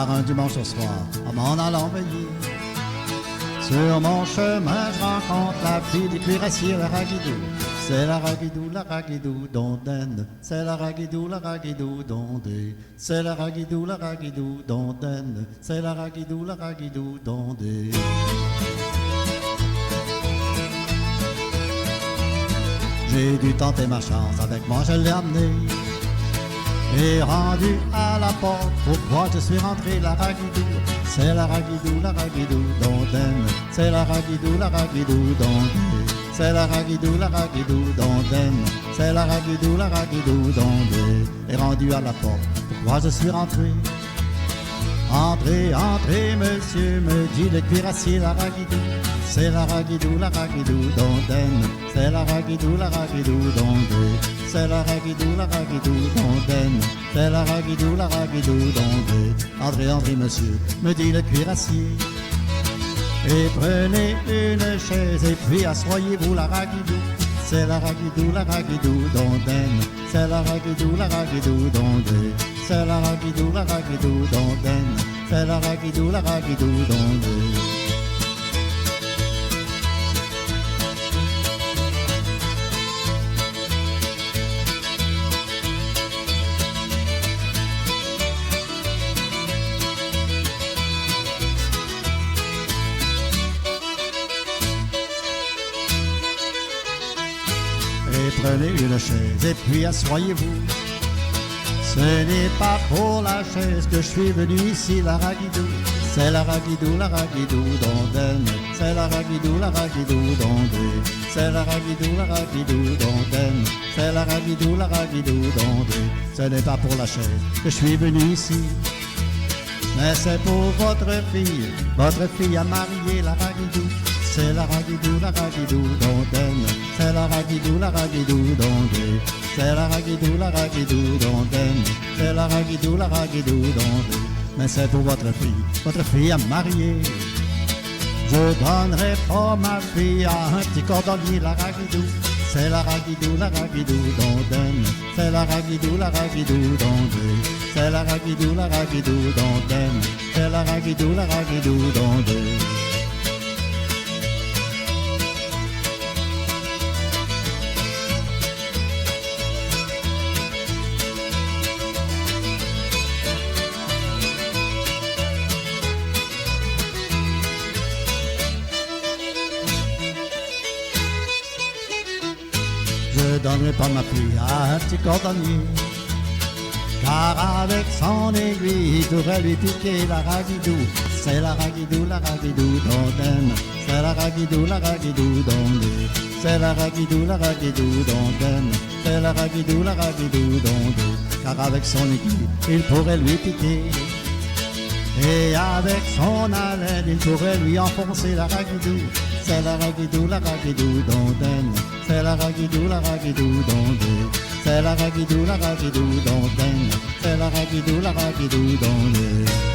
Car un dimanche au soir, en m'en allant veiller, sur mon chemin, je rencontre la fille des cuirassiers, la raguidou. C'est la raguidou, dondaine. C'est la raguidou, dondé. C'est la raguidou, dondaine. C'est la raguidou, dondé. J'ai dû tenter ma chance, avec moi je l'ai amené. Et rendu à la porte, pourquoi je suis rentré, la raguidou. C'est la raguidou, dondaine. C'est la raguidou, dondé. C'est la raguidou, dondaine. C'est la raguidou, dondé. Et rendu à la porte, pourquoi je suis rentré. Entrez, monsieur, me dit le cuirassier, la raguidou. C'est la raguidou, dondaine. C'est la raguidou, dondé. C'est la raguidou, dondaine. C'est la raguidou, dondé. Entrez, monsieur, me dit le cuirassier. Et prenez une chaise et puis assoyez-vous, la raguidou. C'est la raguidou, dondaine. C'est la raguidou, dondé. C'est la raguidou, dondaine. C'est la raguidou, dondé. Prenez une chaise et puis assoyez-vous. Ce n'est pas pour la chaise que je suis venu ici, la raguidou. C'est la raguidou, dondaine. C'est la raguidou, dondé. C'est la raguidou, dondaine. C'est la raguidou, dondé. Ce n'est pas pour la chaise que je suis venu ici, mais c'est pour votre fille à marier, la raguidou. C'est la raguidou, dondaine. C'est la raguidou, dondé. C'est la raguidou, dondaine. C'est la raguidou, dondé. Mais c'est pour votre fille à marier. Je donnerai pas ma fille à un petit cordonnier, la raguidou. C'est la raguidou, dondaine. C'est la raguidou, dondé. C'est la raguidou, dondaine. C'est la raguidou, dondé. Je donnerai pas ma fille à un petit cordonnier, car avec son aiguille, il pourrait lui piquer, la raguidou. C'est la raguidou, dondaine. C'est la raguidou, dondé. C'est la raguidou, dondaine. C'est la raguidou, dondé. Car avec son aiguille, il pourrait lui piquer. Et avec son haleine, il pourrait lui enfoncer, la raguidou. C'est la raguidou, dondaine. C'est la raguidou, dondé. C'est la raguidou, dondaine. C'est la raguidou, dondé.